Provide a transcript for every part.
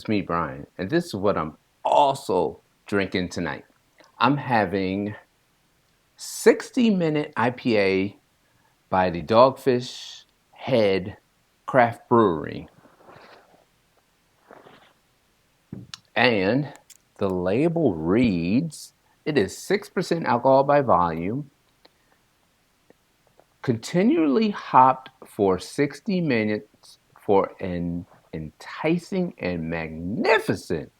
me, Brian, and this is what I'm also drinking tonight. I'm having 60-minute IPA by the Dogfish Head Craft Brewery. And the label reads, it is 6% alcohol by volume, continually hopped for 60 minutes for an enticing and magnificent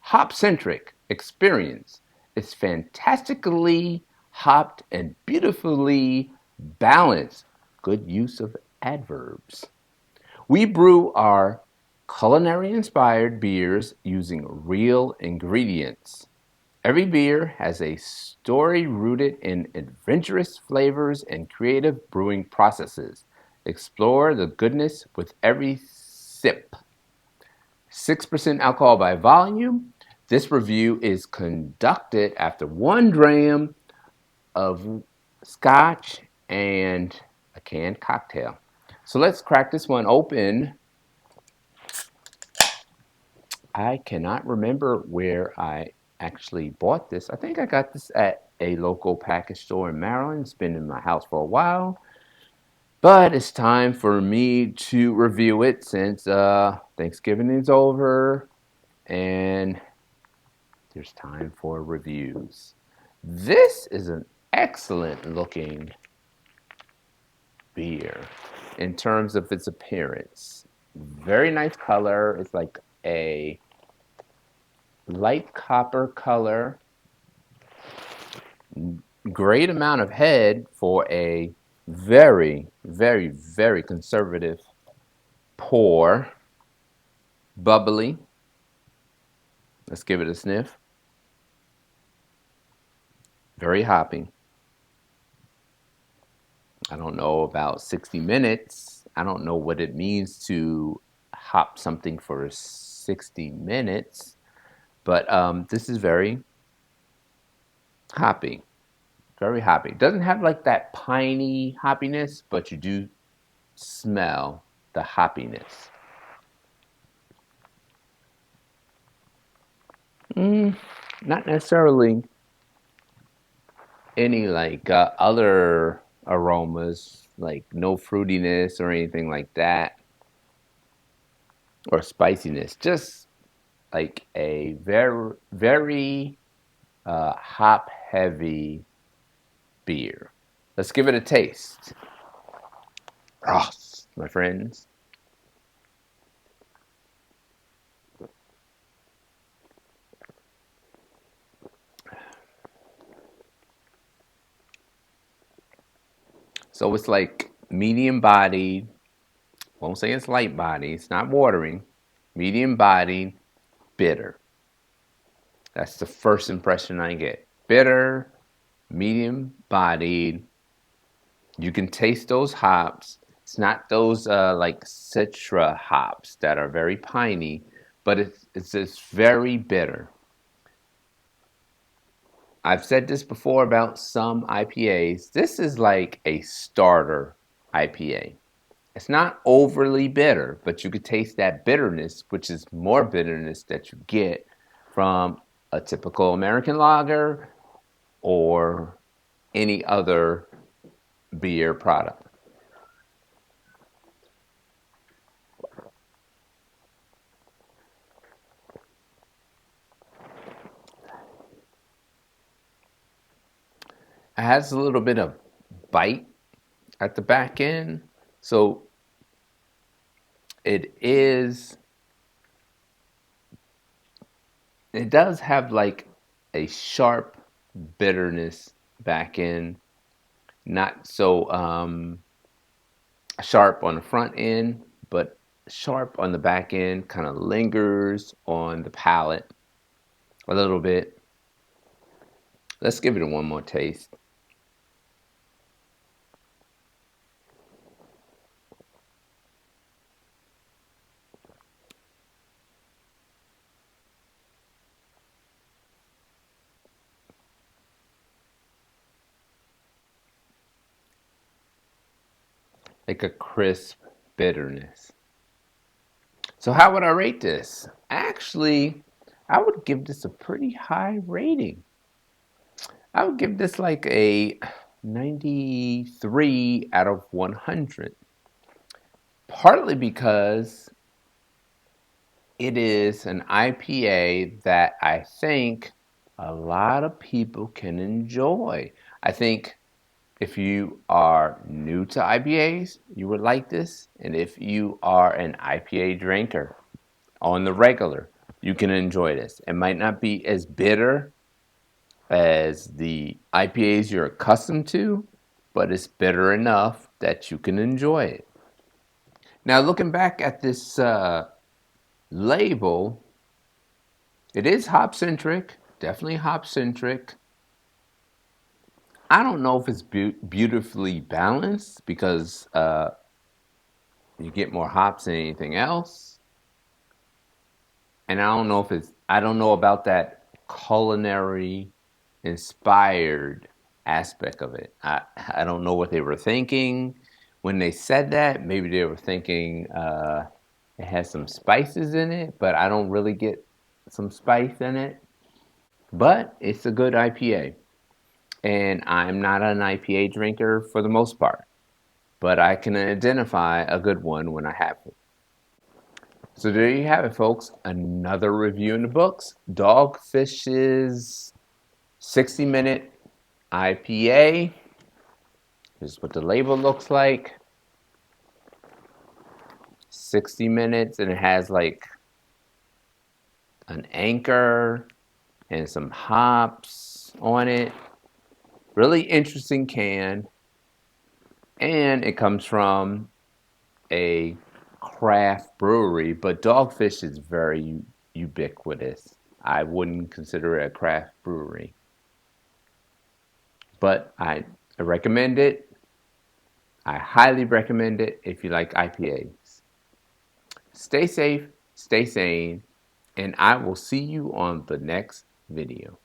hop-centric experience. It's fantastically hopped and beautifully balanced. Good use of adverbs. We brew our culinary-inspired beers using real ingredients. Every beer has a story rooted in adventurous flavors and creative brewing processes. Explore the goodness with every sip. 6% alcohol by volume. This review is conducted after 1 dram of scotch and a canned cocktail. So let's crack this one open. I cannot remember where I actually bought this. I think I got this at a local package store in Maryland. It's been in my house for a while. But it's time for me to review it since Thanksgiving is over and there's time for reviews. This is an excellent looking beer in terms of its appearance. Very nice color. It's like a light copper color. Great amount of head for a very, very, very conservative pour. Bubbly. Let's give it a sniff. Very hoppy. I don't know about 60 minutes. I don't know what it means to hop something for 60 minutes, but this is very hoppy. Very hoppy. It doesn't have like that piney hoppiness, but you do smell the hoppiness. Not necessarily any like other aromas, like no fruitiness or anything like that, or spiciness. Just like a very, very hop heavy beer. Let's give it a taste. Ross, my friends. So it's like medium bodied. Won't say it's light body. It's not watering. Medium bodied, bitter. That's the first impression I get. Bitter, medium bodied. You can taste those hops. It's not those like citra hops that are very piney, but it's just very bitter. I've said this before about some IPAs. This is like a starter IPA. It's not overly bitter, but you could taste that bitterness, which is more bitterness that you get from a typical American lager or any other beer product. It has a little bit of bite at the back end. So it is, it does have like a sharp bitterness back end, not so sharp on the front end, but sharp on the back end, kind of lingers on the palate a little bit. Let's give it a one more taste. Like a crisp bitterness. So how would I rate this? Actually, I would give this a pretty high rating. I would give this like a 93 out of 100. Partly because it is an IPA that I think a lot of people can enjoy. I think if you are new to IPAs, you would like this. And if you are an IPA drinker on the regular, you can enjoy this. It might not be as bitter as the IPAs you're accustomed to, but it's bitter enough that you can enjoy it. Now, looking back at this label, it is hop centric, definitely hop centric. I don't know if it's beautifully balanced because you get more hops than anything else. And I don't know about that culinary inspired aspect of it. I don't know what they were thinking when they said that. Maybe they were thinking it has some spices in it, but I don't really get some spice in it. But it's a good IPA. And I'm not an IPA drinker for the most part, but I can identify a good one when I have it. So there you have it, folks. Another review in the books. Dogfish's 60-minute IPA. This is what the label looks like. 60 minutes, and it has like an anchor and some hops on it. Really interesting can. And it comes from a craft brewery, but Dogfish is very ubiquitous. I wouldn't consider it a craft brewery. But I recommend it. I highly recommend it if you like IPAs. Stay safe, stay sane, and I will see you on the next video.